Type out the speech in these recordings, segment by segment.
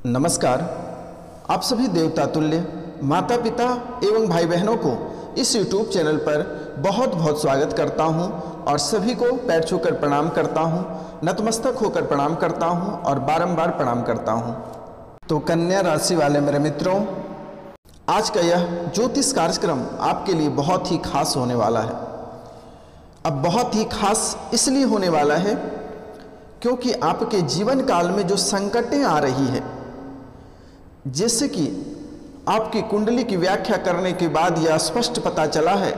नमस्कार। आप सभी देवता तुल्य माता पिता एवं भाई बहनों को इस YouTube चैनल पर बहुत बहुत स्वागत करता हूं और सभी को पैर छूकर प्रणाम करता हूं, नतमस्तक होकर प्रणाम करता हूं और बारंबार प्रणाम करता हूं। तो कन्या राशि वाले मेरे मित्रों, आज का यह ज्योतिष कार्यक्रम आपके लिए बहुत ही खास होने वाला है। अब बहुत ही खास इसलिए होने वाला है क्योंकि आपके जीवन काल में जो संकटें आ रही है, जैसे कि आपकी कुंडली की व्याख्या करने के बाद यह स्पष्ट पता चला है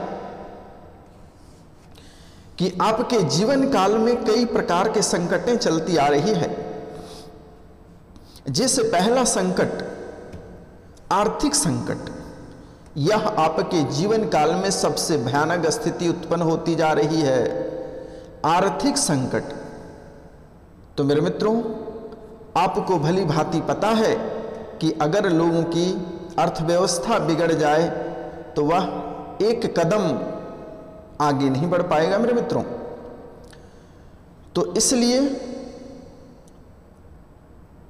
कि आपके जीवन काल में कई प्रकार के संकटें चलती आ रही है। जैसे पहला संकट आर्थिक संकट, यह आपके जीवन काल में सबसे भयानक स्थिति उत्पन्न होती जा रही है। आर्थिक संकट। तो मेरे मित्रों, आपको भली भांति पता है कि अगर लोगों की अर्थव्यवस्था बिगड़ जाए तो वह एक कदम आगे नहीं बढ़ पाएगा मेरे मित्रों। तो इसलिए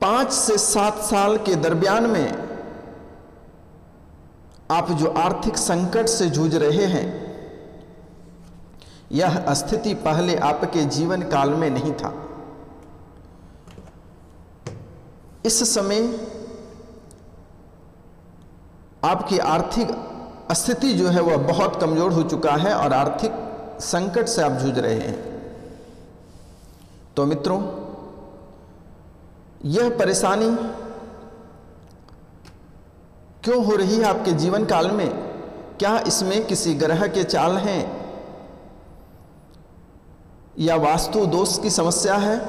5 से 7 साल के दरमियान में आप जो आर्थिक संकट से जूझ रहे हैं, यह स्थिति पहले आपके जीवन काल में नहीं था। इस समय आपकी आर्थिक स्थिति जो है वह बहुत कमजोर हो चुका है और आर्थिक संकट से आप जूझ रहे हैं। तो मित्रों, यह परेशानी क्यों हो रही है आपके जीवन काल में? क्या इसमें किसी ग्रह के चाल हैं या वास्तु दोष की समस्या है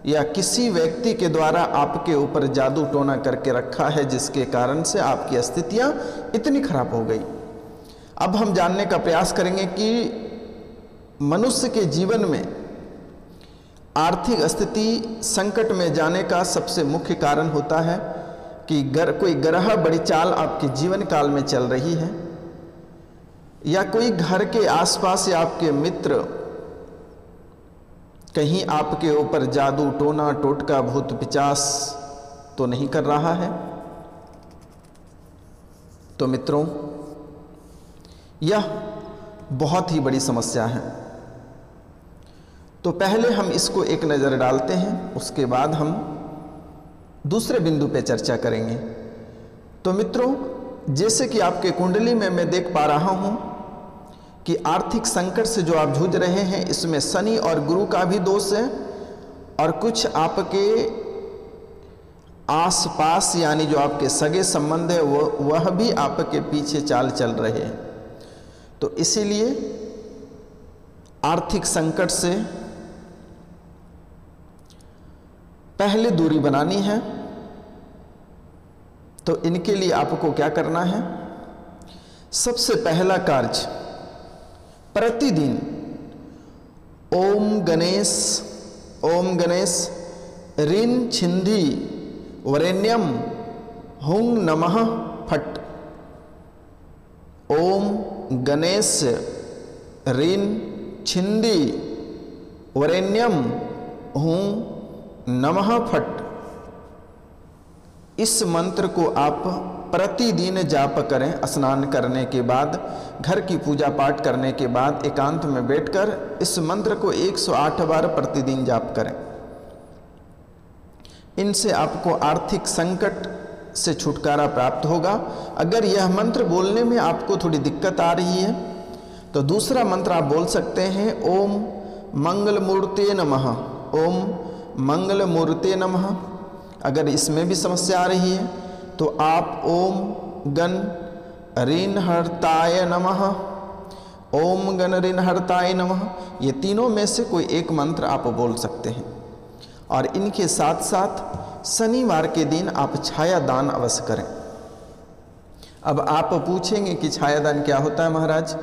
या किसी व्यक्ति के द्वारा आपके ऊपर जादू टोना करके रखा है जिसके कारण से आपकी स्थितियां इतनी खराब हो गई? अब हम जानने का प्रयास करेंगे कि मनुष्य के जीवन में आर्थिक स्थिति संकट में जाने का सबसे मुख्य कारण होता है कि कोई ग्रह बड़ी चाल आपके जीवन काल में चल रही है, या कोई घर के आसपास या आपके मित्र कहीं आपके ऊपर जादू टोना टोटका भूत पिचास तो नहीं कर रहा है। तो मित्रों, यह बहुत ही बड़ी समस्या है। तो पहले हम इसको एक नज़र डालते हैं, उसके बाद हम दूसरे बिंदु पे चर्चा करेंगे। तो मित्रों, जैसे कि आपके कुंडली में मैं देख पा रहा हूं कि आर्थिक संकट से जो आप जूझ रहे हैं, इसमें शनि और गुरु का भी दोष है और कुछ आपके आसपास यानी जो आपके सगे संबंध है वह भी आपके पीछे चाल चल रहे हैं। तो इसीलिए आर्थिक संकट से पहले दूरी बनानी है। तो इनके लिए आपको क्या करना है? सबसे पहला कार्य, प्रतिदिन ओम गणेश ऋण छिंदी वरेण्यम हुं नमः फट। ओम गणेश ऋण छिंदी वरेण्यम हुं नमः फट। इस मंत्र को आप प्रतिदिन जाप करें। स्नान करने के बाद, घर की पूजा पाठ करने के बाद एकांत में बैठकर इस मंत्र को 108 बार प्रतिदिन जाप करें। इनसे आपको आर्थिक संकट से छुटकारा प्राप्त होगा। अगर यह मंत्र बोलने में आपको थोड़ी दिक्कत आ रही है तो दूसरा मंत्र आप बोल सकते हैं, ओम मंगलमूर्ते नमः। ओम मंगलमूर्ते नमः। अगर इसमें भी समस्या आ रही है तो आप ओम गण ऋणहर्ताय नमः, ओम गण ऋणहर्ताय नमः, ये तीनों में से कोई एक मंत्र आप बोल सकते हैं। और इनके साथ साथ शनिवार के दिन आप छाया दान अवश्य करें। अब आप पूछेंगे कि छाया दान क्या होता है महाराज?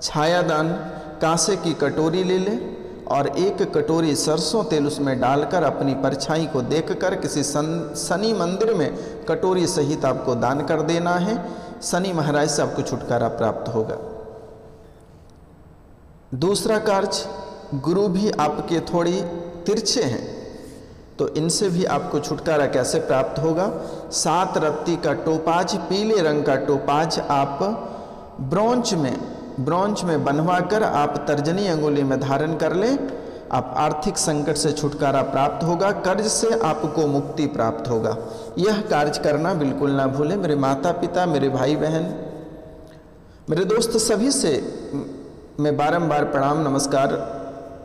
छाया दान, कांसे की कटोरी ले लें और 1 कटोरी सरसों तेल उसमें डालकर अपनी परछाई को देखकर किसी शनि मंदिर में कटोरी सहित आपको दान कर देना है। शनि महाराज से आपको छुटकारा प्राप्त होगा। दूसरा कार्य, गुरु भी आपके थोड़ी तिरछे हैं, तो इनसे भी आपको छुटकारा कैसे प्राप्त होगा? 7 रत्ती का टोपाज, पीले रंग का टोपाज आप ब्रोंज में बनवा कर आप तर्जनी अंगुली में धारण कर लें। आप आर्थिक संकट से छुटकारा प्राप्त होगा, कर्ज से आपको मुक्ति प्राप्त होगा। यह कार्य करना बिल्कुल ना भूलें। मेरे माता पिता, मेरे भाई बहन, मेरे दोस्त, सभी से मैं बारंबार प्रणाम नमस्कार,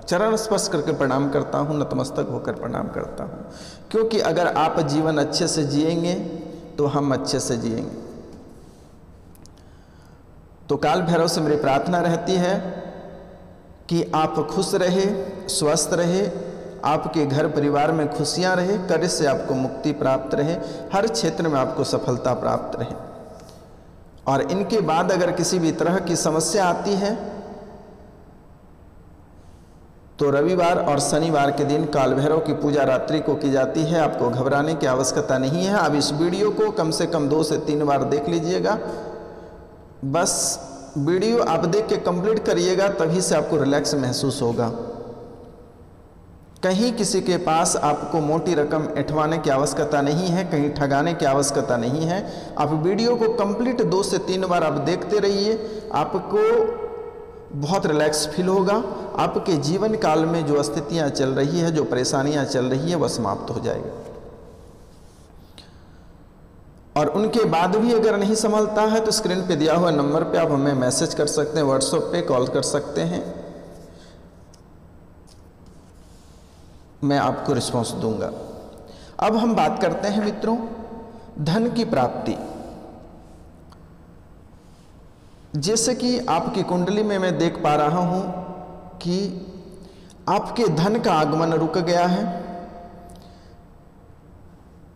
चरण स्पर्श करके प्रणाम करता हूँ, नतमस्तक होकर प्रणाम करता हूँ। क्योंकि अगर आप जीवन अच्छे से जिएंगे तो हम अच्छे से जिएंगे। तो काल भैरव से मेरी प्रार्थना रहती है कि आप खुश रहे, स्वस्थ रहे, आपके घर परिवार में खुशियां रहे, कर्ज से आपको मुक्ति प्राप्त रहे, हर क्षेत्र में आपको सफलता प्राप्त रहे। और इनके बाद अगर किसी भी तरह की समस्या आती है तो रविवार और शनिवार के दिन काल भैरव की पूजा रात्रि को की जाती है। आपको घबराने की आवश्यकता नहीं है। अब इस वीडियो को कम से कम 2 से 3 बार देख लीजिएगा। बस वीडियो आप देख के कंप्लीट करिएगा, तभी से आपको रिलैक्स महसूस होगा। कहीं किसी के पास आपको मोटी रकम ऐंठवाने की आवश्यकता नहीं है, कहीं ठगाने की आवश्यकता नहीं है। आप वीडियो को कंप्लीट 2 से 3 बार आप देखते रहिए, आपको बहुत रिलैक्स फील होगा। आपके जीवन काल में जो स्थितियां चल रही है, जो परेशानियां चल रही है, वह समाप्त हो जाएगा। और उनके बाद भी अगर नहीं संभलता है तो स्क्रीन पे दिया हुआ नंबर पे आप हमें मैसेज कर सकते हैं, व्हाट्सएप पे कॉल कर सकते हैं, मैं आपको रिस्पॉन्स दूंगा। अब हम बात करते हैं मित्रों धन की प्राप्ति। जैसे कि आपकी कुंडली में मैं देख पा रहा हूं कि आपके धन का आगमन रुक गया है।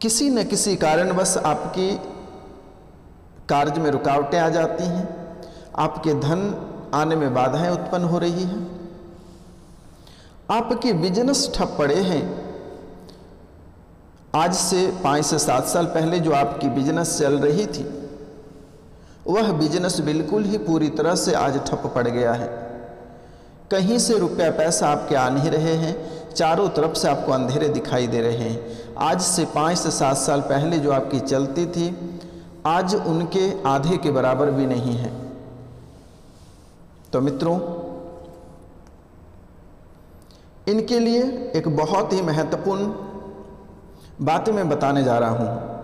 किसी न किसी कारणवश आपकी कार्य में रुकावटें आ जाती हैं, आपके धन आने में बाधाएं उत्पन्न हो रही हैं, आपके बिजनेस ठप पड़े हैं। आज से 5 से 7 साल पहले जो आपकी बिजनेस चल रही थी, वह बिजनेस बिल्कुल ही पूरी तरह से आज ठप पड़ गया है। कहीं से रुपया पैसा आपके आ नहीं रहे हैं, चारों तरफ से आपको अंधेरे दिखाई दे रहे हैं। आज से 5 से 7 साल पहले जो आपकी चलती थी, आज उनके आधे के बराबर भी नहीं है। तो मित्रों, इनके लिए एक बहुत ही महत्वपूर्ण बात मैं बताने जा रहा हूं।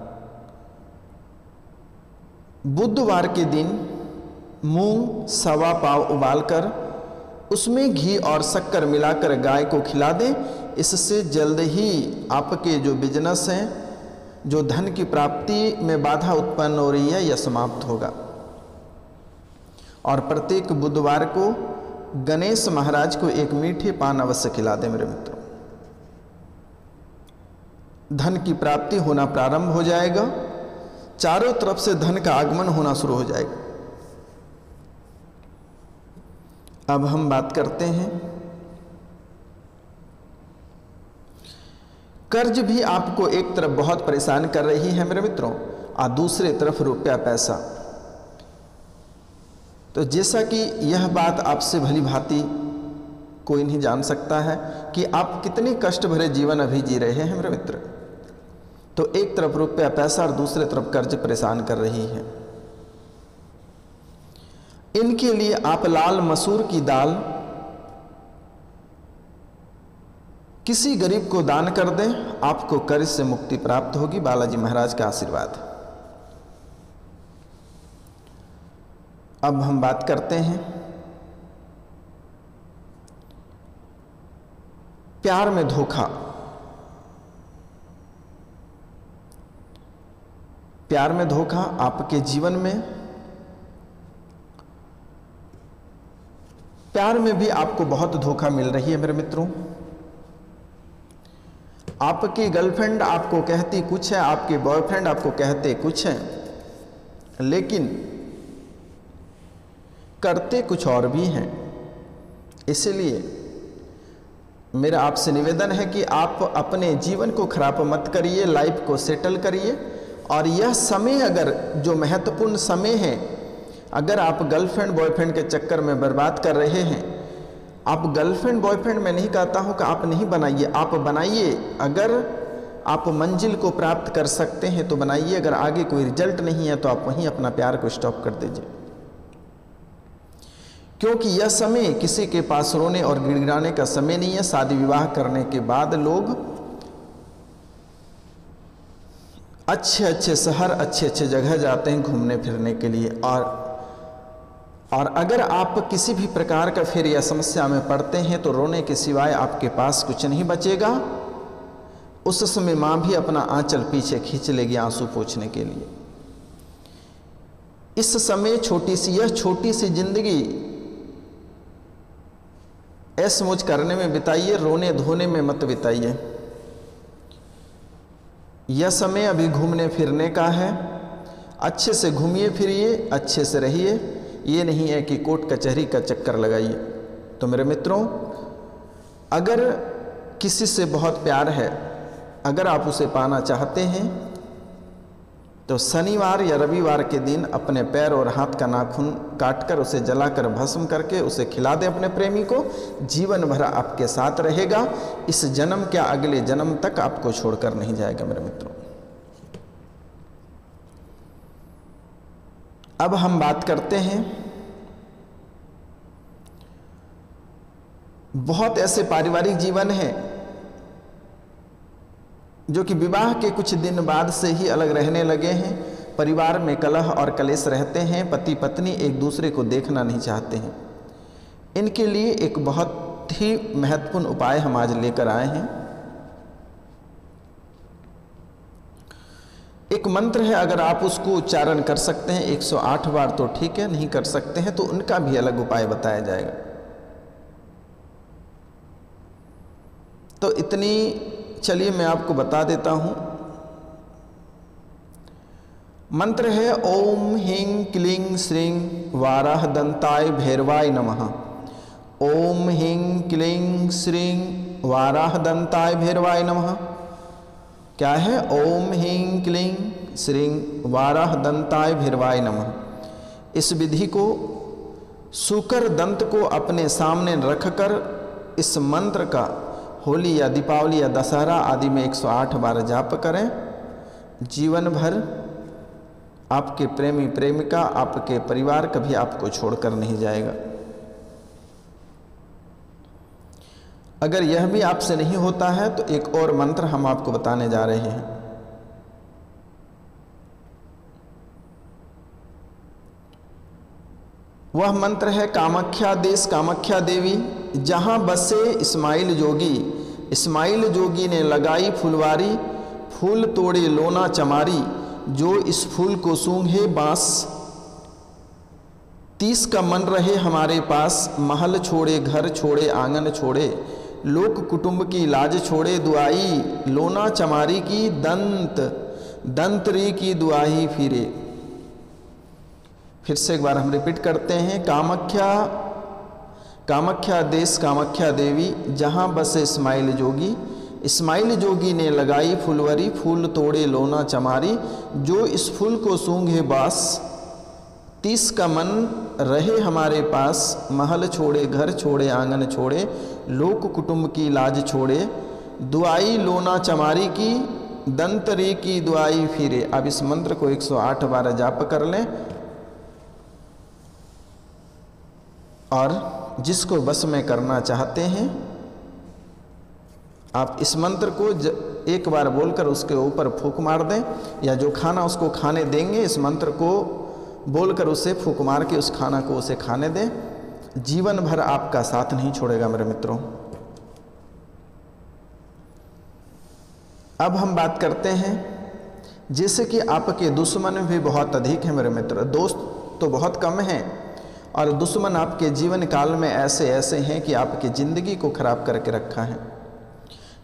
बुधवार के दिन मूंग 1.25 पाव उबालकर उसमें घी और शक्कर मिलाकर गाय को खिला दें। इससे जल्द ही आपके जो बिजनेस हैं, जो धन की प्राप्ति में बाधा उत्पन्न हो रही है, यह समाप्त होगा। और प्रत्येक बुधवार को गणेश महाराज को एक मीठे पान अवश्य खिला दें मेरे मित्रों। धन की प्राप्ति होना प्रारंभ हो जाएगा, चारों तरफ से धन का आगमन होना शुरू हो जाएगा। अब हम बात करते हैं कर्ज भी आपको एक तरफ बहुत परेशान कर रही है मेरे मित्रों, और दूसरे तरफ रुपया पैसा। तो जैसा कि यह बात आपसे भली भांति कोई नहीं जान सकता है कि आप कितने कष्ट भरे जीवन अभी जी रहे हैं मेरे मित्र। तो एक तरफ रुपया पैसा और दूसरे तरफ कर्ज परेशान कर रही है। इनके लिए आप लाल मसूर की दाल किसी गरीब को दान कर दें, आपको कर्ज से मुक्ति प्राप्त होगी। बालाजी महाराज का आशीर्वाद। अब हम बात करते हैं प्यार में धोखा। प्यार में धोखा आपके जीवन में, प्यार में भी आपको बहुत धोखा मिल रही है मेरे मित्रों। आपकी गर्लफ्रेंड आपको कहती कुछ है, आपके बॉयफ्रेंड आपको कहते कुछ है, लेकिन करते कुछ और भी हैं। इसलिए मेरा आपसे निवेदन है कि आप अपने जीवन को खराब मत करिए, लाइफ को सेटल करिए। और यह समय अगर जो महत्वपूर्ण समय है, अगर आप गर्लफ्रेंड बॉयफ्रेंड के चक्कर में बर्बाद कर रहे हैं, आप गर्लफ्रेंड बॉयफ्रेंड मैं नहीं कहता हूं कि आप नहीं बनाइए, आप बनाइए। अगर आप मंजिल को प्राप्त कर सकते हैं तो बनाइए, अगर आगे कोई रिजल्ट नहीं है तो आप वहीं अपना प्यार को स्टॉप कर दीजिए, क्योंकि यह समय किसी के पास रोने और गिड़गिड़ाने का समय नहीं है। शादी विवाह करने के बाद लोग अच्छे अच्छे शहर, अच्छे अच्छे जगह जाते हैं घूमने फिरने के लिए, और अगर आप किसी भी प्रकार का फिर या समस्या में पड़ते हैं तो रोने के सिवाय आपके पास कुछ नहीं बचेगा। उस समय माँ भी अपना आंचल पीछे खींच लेगी आंसू पोंछने के लिए। इस समय यह छोटी सी जिंदगी ऐश मौज करने में बिताइए, रोने धोने में मत बिताइए। यह समय अभी घूमने फिरने का है, अच्छे से घूमिए फिरिए, अच्छे से रहिए, ये नहीं है कि कोर्ट कचहरी का चक्कर लगाइए। तो मेरे मित्रों, अगर किसी से बहुत प्यार है, अगर आप उसे पाना चाहते हैं तो शनिवार या रविवार के दिन अपने पैर और हाथ का नाखून काटकर उसे जलाकर भस्म करके उसे खिला दें अपने प्रेमी को। जीवन भर आपके साथ रहेगा, इस जन्म क्या अगले जन्म तक आपको छोड़कर नहीं जाएगा मेरे मित्रों। अब हम बात करते हैं, बहुत ऐसे पारिवारिक जीवन हैं जो कि विवाह के कुछ दिन बाद से ही अलग रहने लगे हैं। परिवार में कलह और कलेश रहते हैं, पति पत्नी एक दूसरे को देखना नहीं चाहते हैं। इनके लिए एक बहुत ही महत्वपूर्ण उपाय हम आज लेकर आए हैं। एक मंत्र है, अगर आप उसको उच्चारण कर सकते हैं 108 बार तो ठीक है, नहीं कर सकते हैं तो उनका भी अलग उपाय बताया जाएगा। तो इतनी चलिए मैं आपको बता देता हूं। मंत्र है ओम ह्रीं क्लीं श्रीं वाराह दंताय भैरवाय नमः। ओम ह्रीं क्लीं श्रीं वाराह दंताय भैरवाय नमः। क्या है? ओम ह्रीं क्लीं श्रीं वाराह दंताय भैरवाय नमः। इस विधि को सूकर दंत को अपने सामने रखकर इस मंत्र का होली या दीपावली या दशहरा आदि में 108 बार जाप करें। जीवन भर आपके प्रेमी प्रेमिका, आपके परिवार कभी आपको छोड़कर नहीं जाएगा। अगर यह भी आपसे नहीं होता है तो एक और मंत्र हम आपको बताने जा रहे हैं। वह मंत्र है कामाख्या देश कामाख्या देवी, जहाँ बसे इस्माइल जोगी। इस्माइल जोगी ने लगाई फुलवारी, फूल तोड़े लोना चमारी, जो इस फूल को सूंघे बांस। 30 का मन रहे हमारे पास, महल छोड़े घर छोड़े आंगन छोड़े, लोक कुटुंब की लाज छोड़े, दुआई लोना चमारी की दंतरी की दुआई फिरे। फिर से एक बार हम रिपीट करते हैं। कामाख्या देश कामाख्या देवी, जहाँ बसे इस्माइल जोगी। इस्माइल जोगी ने लगाई फुलवरी, फूल तोड़े लोना चमारी, जो इस फूल को सूंघे बास। 30 का मन रहे हमारे पास, महल छोड़े घर छोड़े आंगन छोड़े, लोक कुटुंब की लाज छोड़े, दुआई लोना चमारी की दंतरी की दुआई फिरे। अब इस मंत्र को 108 बार जाप कर लें और जिसको बस में करना चाहते हैं आप इस मंत्र को एक बार बोलकर उसके ऊपर फूंक मार दें, या जो खाना उसको खाने देंगे इस मंत्र को बोलकर उसे फूंक मार के उस खाना को उसे खाने दें। जीवन भर आपका साथ नहीं छोड़ेगा मेरे मित्रों। अब हम बात करते हैं, जैसे कि आपके दुश्मन भी बहुत अधिक हैं मेरे मित्र, दोस्त तो बहुत कम हैं और दुश्मन आपके जीवन काल में ऐसे ऐसे हैं कि आपकी ज़िंदगी को खराब करके रखा है।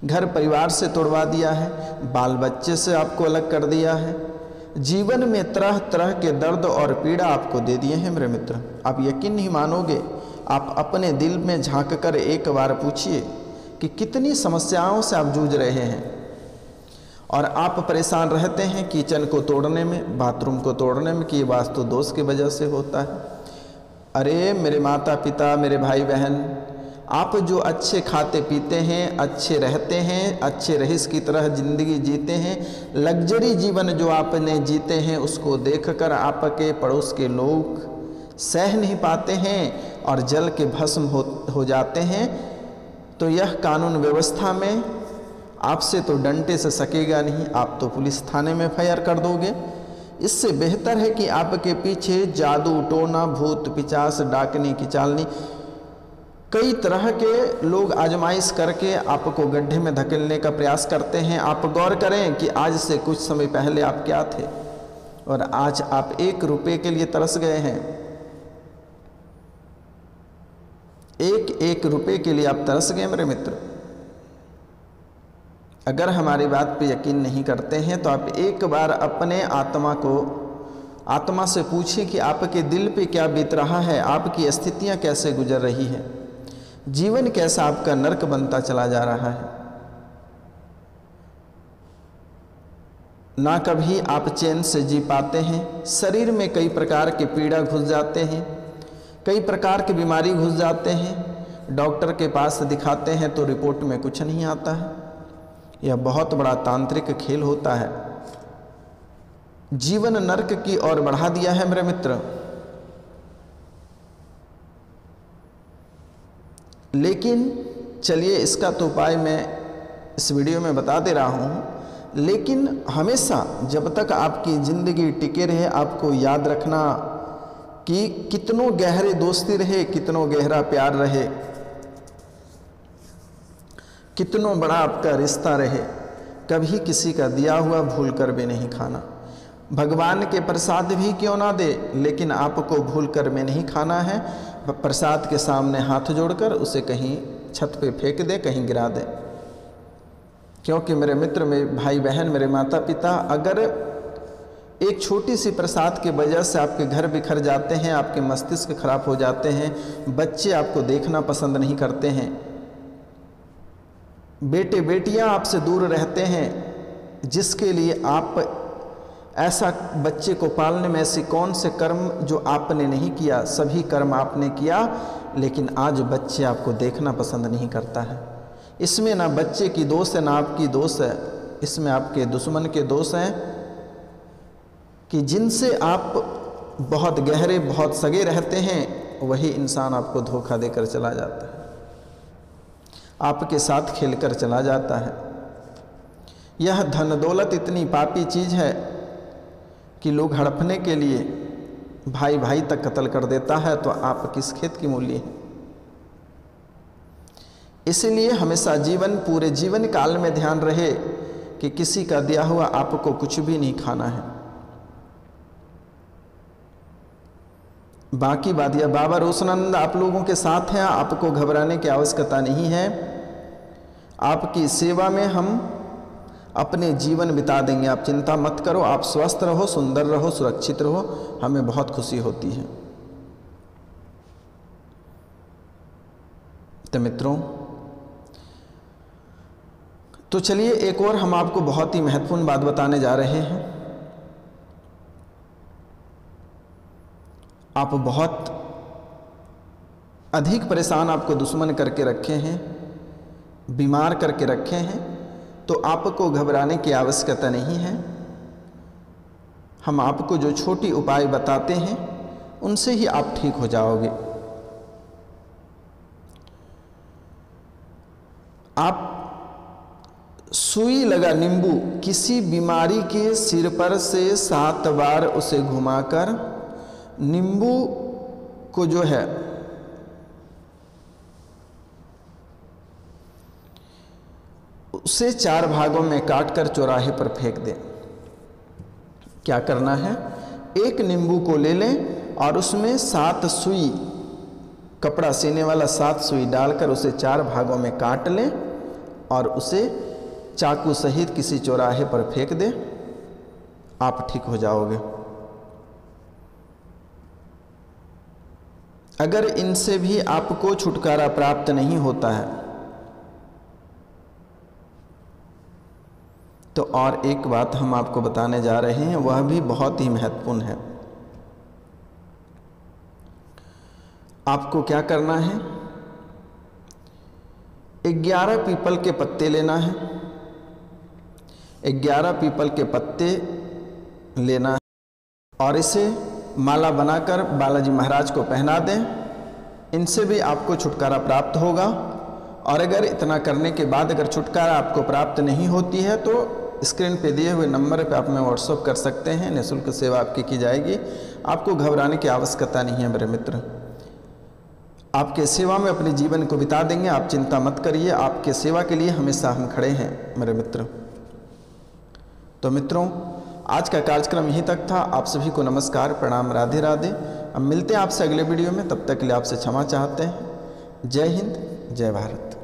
घर परिवार से तोड़वा दिया है, बाल बच्चे से आपको अलग कर दिया है, जीवन में तरह तरह के दर्द और पीड़ा आपको दे दिए हैं मेरे मित्र। आप यकीन नहीं मानोगे, आप अपने दिल में झांक कर एक बार पूछिए कि कितनी समस्याओं से आप जूझ रहे हैं और आप परेशान रहते हैं किचन को तोड़ने में, बाथरूम को तोड़ने में कि ये वास्तु दोष की वजह से होता है। अरे मेरे माता पिता, मेरे भाई बहन, आप जो अच्छे खाते पीते हैं, अच्छे रहते हैं, अच्छे रईस की तरह ज़िंदगी जीते हैं, लग्जरी जीवन जो आपने जीते हैं, उसको देखकर आपके पड़ोस के लोग सह नहीं पाते हैं और जल के भस्म हो जाते हैं, तो यह कानून व्यवस्था में आपसे तो डंडे से सकेगा नहीं, आप तो पुलिस थाने में FIR कर दोगे। इससे बेहतर है कि आपके पीछे जादू टोना, भूत पिचास, डाकनी की चालनी, कई तरह के लोग आजमाइश करके आपको गड्ढे में धकेलने का प्रयास करते हैं। आप गौर करें कि आज से कुछ समय पहले आप क्या थे और आज आप 1 रुपये के लिए तरस गए हैं। एक रुपये के लिए आप तरस गए मेरे मित्र। अगर हमारी बात पे यकीन नहीं करते हैं तो आप एक बार अपने आत्मा से पूछिए कि आपके दिल पे क्या बीत रहा है, आपकी स्थितियां कैसे गुजर रही है, जीवन कैसा आपका नरक बनता चला जा रहा है। ना कभी आप चैन से जी पाते हैं, शरीर में कई प्रकार के पीड़ा घुस जाते हैं, कई प्रकार की बीमारी घुस जाते हैं। डॉक्टर के पास दिखाते हैं तो रिपोर्ट में कुछ नहीं आता है। यह बहुत बड़ा तांत्रिक खेल होता है, जीवन नरक की ओर बढ़ा दिया है मेरे मित्र। लेकिन चलिए, इसका तो उपाय मैं इस वीडियो में बता दे रहा हूँ, लेकिन हमेशा जब तक आपकी ज़िंदगी टिके रहे, आपको याद रखना कि कितनों गहरे दोस्ती रहे, कितनों गहरा प्यार रहे, कितनों बड़ा आपका रिश्ता रहे, कभी किसी का दिया हुआ भूल कर भी नहीं खाना। भगवान के प्रसाद भी क्यों ना दे, लेकिन आपको भूल कर में नहीं खाना है। प्रसाद के सामने हाथ जोड़कर उसे कहीं छत पे फेंक दे, कहीं गिरा दे। क्योंकि मेरे मित्र, मेरे भाई बहन, मेरे माता पिता, अगर एक छोटी सी प्रसाद की वजह से आपके घर बिखर जाते हैं, आपके मस्तिष्क खराब हो जाते हैं, बच्चे आपको देखना पसंद नहीं करते हैं, बेटे बेटियां आपसे दूर रहते हैं, जिसके लिए आप ऐसा बच्चे को पालने में ऐसी कौन से कर्म जो आपने नहीं किया, सभी कर्म आपने किया, लेकिन आज बच्चे आपको देखना पसंद नहीं करता है। इसमें ना बच्चे की दोष है, ना आपकी दोष है, इसमें आपके दुश्मन के दोष हैं कि जिनसे आप बहुत गहरे, बहुत सगे रहते हैं, वही इंसान आपको धोखा देकर चला जाता है, आपके साथ खेलकर चला जाता है। यह धन दौलत इतनी पापी चीज़ है कि लोग हड़पने के लिए भाई भाई तक कत्ल कर देता है, तो आप किस खेत की मूली हैं। इसलिए हमेशा पूरे जीवन काल में ध्यान रहे कि किसी का दिया हुआ आपको कुछ भी नहीं खाना है। बाकी बात, यह बाबा रोशनानंद आप लोगों के साथ हैं, आपको घबराने की आवश्यकता नहीं है। आपकी सेवा में हम अपने जीवन बिता देंगे, आप चिंता मत करो। आप स्वस्थ रहो, सुंदर रहो, सुरक्षित रहो, हमें बहुत खुशी होती है। तो मित्रों, तो चलिए एक और हम आपको बहुत ही महत्वपूर्ण बात बताने जा रहे हैं। आप बहुत अधिक परेशान आपको दुश्मन करके रखे हैं, बीमार करके रखे हैं, तो आपको घबराने की आवश्यकता नहीं है। हम आपको जो छोटी उपाय बताते हैं उनसे ही आप ठीक हो जाओगे। आप सुई लगा नींबू किसी बीमारी के सिर पर से 7 बार उसे घुमाकर नींबू को जो है उसे 4 भागों में काटकर चौराहे पर फेंक दें। क्या करना है, एक नींबू को ले लें और उसमें 7 सुई, कपड़ा सीने वाला 7 सुई डालकर उसे 4 भागों में काट लें और उसे चाकू सहित किसी चौराहे पर फेंक दें। आप ठीक हो जाओगे। अगर इनसे भी आपको छुटकारा प्राप्त नहीं होता है तो और एक बात हम आपको बताने जा रहे हैं, वह भी बहुत ही महत्वपूर्ण है। आपको क्या करना है, 11 पीपल के पत्ते लेना है। 11 पीपल के पत्ते लेना है और इसे माला बनाकर बालाजी महाराज को पहना दें। इनसे भी आपको छुटकारा प्राप्त होगा। और अगर इतना करने के बाद अगर छुटकारा आपको प्राप्त नहीं होती है तो स्क्रीन पे दिए हुए नंबर पे आप में व्हाट्सअप कर सकते हैं। निःशुल्क सेवा आपकी की जाएगी। आपको घबराने की आवश्यकता नहीं है मेरे मित्र। आपके सेवा में अपने जीवन को बिता देंगे, आप चिंता मत करिए। आपके सेवा के लिए हमेशा हम खड़े हैं मेरे मित्र। तो मित्रों, आज का कार्यक्रम यहीं तक था। आप सभी को नमस्कार, प्रणाम, राधे राधे। अब मिलते हैं आपसे अगले वीडियो में। तब तक के लिए आपसे क्षमा चाहते हैं। जय हिंद, जय भारत।